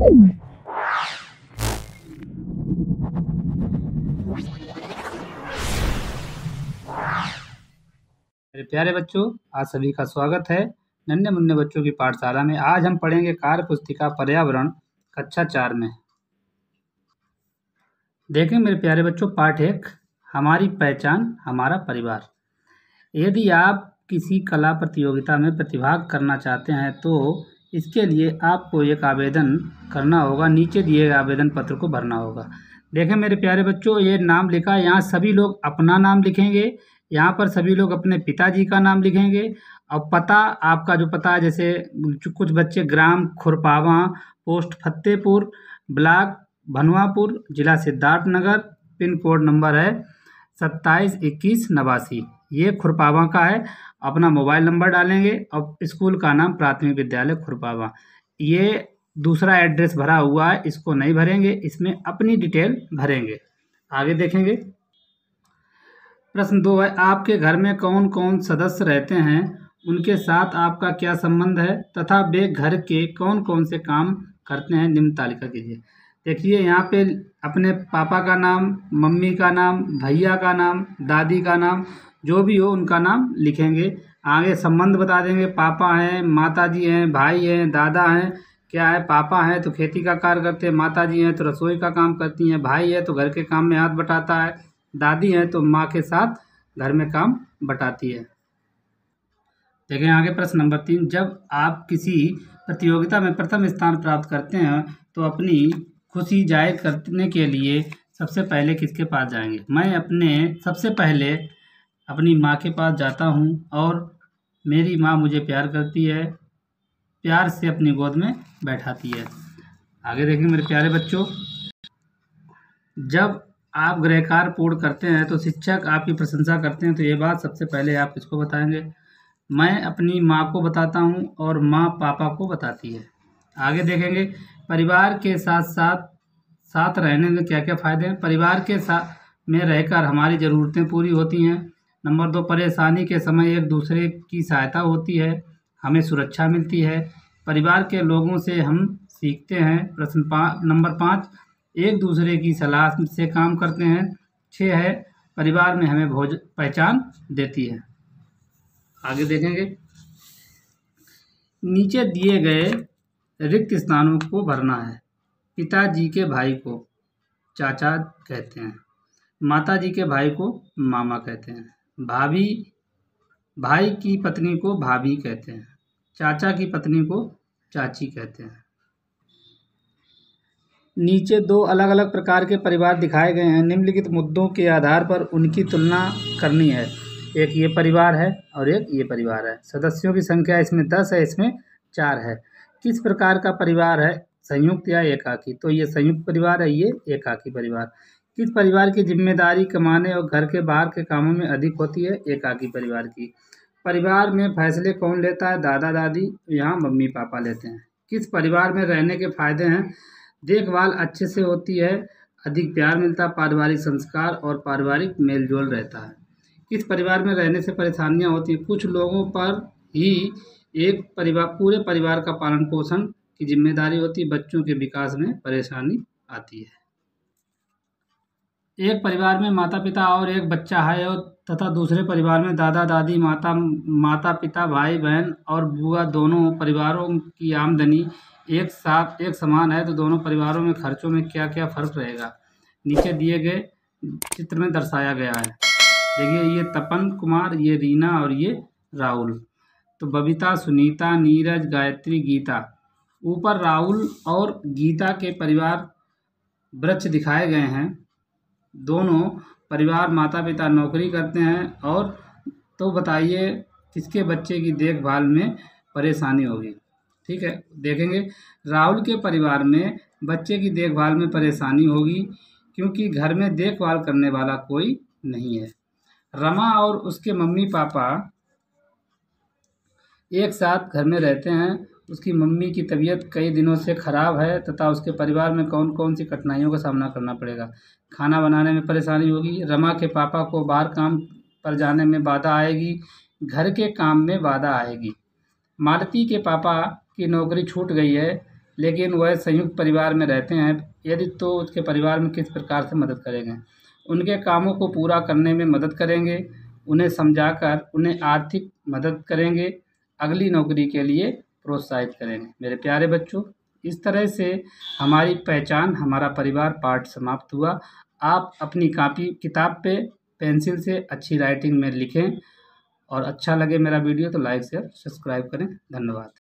मेरे प्यारे बच्चों, आज सभी का स्वागत है नन्हे मुन्ने बच्चों की पाठशाला में। आज हम पढ़ेंगे कार्य पुस्तिका पर्यावरण कक्षा 4 में। देखें मेरे प्यारे बच्चों, पाठ 1 हमारी पहचान हमारा परिवार। यदि आप किसी कला प्रतियोगिता में प्रतिभाग करना चाहते हैं तो इसके लिए आपको एक आवेदन करना होगा। नीचे दिए गए आवेदन पत्र को भरना होगा। देखें मेरे प्यारे बच्चों, ये नाम लिखा है, यहाँ सभी लोग अपना नाम लिखेंगे। यहाँ पर सभी लोग अपने पिताजी का नाम लिखेंगे और पता, आपका जो पता है, जैसे कुछ बच्चे ग्राम खुरपावा, पोस्ट फतेहपुर, ब्लॉक भनवापुर, जिला सिद्धार्थनगर, पिन कोड नंबर है 272189, ये खुरपावा का है। अपना मोबाइल नंबर डालेंगे और स्कूल का नाम प्राथमिक विद्यालय खुरपावा। ये दूसरा एड्रेस भरा हुआ है, इसको नहीं भरेंगे, इसमें अपनी डिटेल भरेंगे। आगे देखेंगे। प्रश्न 2 है, आपके घर में कौन कौन सदस्य रहते हैं, उनके साथ आपका क्या संबंध है तथा वे घर के कौन कौन से काम करते हैं, निम्न तालिका कीजिए। देखिए यहाँ पे अपने पापा का नाम, मम्मी का नाम, भैया का नाम, दादी का नाम, जो भी हो उनका नाम लिखेंगे। आगे संबंध बता देंगे, पापा हैं, माताजी हैं, भाई हैं, दादा हैं। क्या है, पापा हैं तो खेती का कार्य करते हैं, माताजी हैं तो रसोई का काम करती हैं, भाई है तो घर के काम में हाथ बटाता है, दादी हैं तो माँ के साथ घर में काम बटाती है। देखें आगे प्रश्न नंबर 3, जब आप किसी प्रतियोगिता में प्रथम स्थान प्राप्त करते हैं तो अपनी खुशी जाहिर करने के लिए सबसे पहले किसके पास जाएंगे। मैं सबसे पहले अपनी माँ के पास जाता हूँ और मेरी माँ मुझे प्यार करती है, प्यार से अपनी गोद में बैठाती है। आगे देखेंगे मेरे प्यारे बच्चों, जब आप गृह कार्य पूर्ण करते हैं तो शिक्षक आपकी प्रशंसा करते हैं तो ये बात सबसे पहले आप किसको बताएंगे। मैं अपनी माँ को बताता हूँ और माँ पापा को बताती है। आगे देखेंगे, परिवार के साथ रहने में क्या क्या फ़ायदे हैं। परिवार के साथ में रहकर हमारी ज़रूरतें पूरी होती हैं। नंबर 2, परेशानी के समय एक दूसरे की सहायता होती है, हमें सुरक्षा मिलती है। परिवार के लोगों से हम सीखते हैं। नंबर 5, एक दूसरे की सलाह से काम करते हैं। 6 है, परिवार में हमें पहचान देती है। आगे देखेंगे, नीचे दिए गए रिक्त स्थानों को भरना है। पिताजी के भाई को चाचा कहते हैं, माताजी के भाई को मामा कहते हैं, भाई की पत्नी को भाभी कहते हैं, चाचा की पत्नी को चाची कहते हैं। नीचे 2 अलग अलग प्रकार के परिवार दिखाए गए हैं। निम्नलिखित मुद्दों के आधार पर उनकी तुलना करनी है। एक ये परिवार है और एक ये परिवार है। सदस्यों की संख्या इसमें 10 है, इसमें 4 है। किस प्रकार का परिवार है, संयुक्त या एकाकी। तो ये संयुक्त परिवार है, ये एकाकी परिवार। किस परिवार की जिम्मेदारी कमाने और घर के बाहर के कामों में अधिक होती है, एकाकी परिवार की। परिवार में फैसले कौन लेता है, दादा दादी, यहाँ मम्मी पापा लेते हैं। किस परिवार में रहने के फायदे हैं, देखभाल अच्छे से होती है, अधिक प्यार मिलता है, पारिवारिक संस्कार और पारिवारिक मेलजोल रहता है। किस परिवार में रहने से परेशानियां होती हैं, कुछ लोगों पर ही पूरे परिवार का पालन पोषण की जिम्मेदारी होती है, बच्चों के विकास में परेशानी आती है। एक परिवार में माता पिता और एक बच्चा है और तथा दूसरे परिवार में दादा दादी, माता पिता, भाई बहन और बुआ, दोनों परिवारों की आमदनी एक समान है तो दोनों परिवारों में खर्चों में क्या क्या फर्क रहेगा, नीचे दिए गए चित्र में दर्शाया गया है। देखिए, ये तपन कुमार, ये रीना और ये राहुल। तो बबीता, सुनीता, नीरज, गायत्री, गीता। ऊपर राहुल और गीता के परिवार वृक्ष दिखाए गए हैं। दोनों परिवार माता पिता नौकरी करते हैं और तो बताइए किसके बच्चे की देखभाल में परेशानी होगी। ठीक है, देखेंगे राहुल के परिवार में बच्चे की देखभाल में परेशानी होगी क्योंकि घर में देखभाल करने वाला कोई नहीं है। रमा और उसके मम्मी पापा एक साथ घर में रहते हैं। उसकी मम्मी की तबीयत कई दिनों से खराब है तथा उसके परिवार में कौन कौन सी कठिनाइयों का सामना करना पड़ेगा। खाना बनाने में परेशानी होगी। रमा के पापा को बाहर काम पर जाने में बाधा आएगी, घर के काम में बाधा आएगी। मालती के पापा की नौकरी छूट गई है लेकिन वह संयुक्त परिवार में रहते हैं, यदि तो उसके परिवार में किस प्रकार से मदद करेंगे, उनके कामों को पूरा करने में मदद करेंगे, उन्हें समझाकर उन्हें आर्थिक मदद करेंगे, अगली नौकरी के लिए प्रोत्साहित करेंगे। मेरे प्यारे बच्चों, इस तरह से हमारी पहचान, हमारा परिवार पाठ समाप्त हुआ। आप अपनी कॉपी किताब पे पेंसिल से अच्छी राइटिंग में लिखें और अच्छा लगे मेरा वीडियो तो लाइक शेयर सब्सक्राइब करें। धन्यवाद।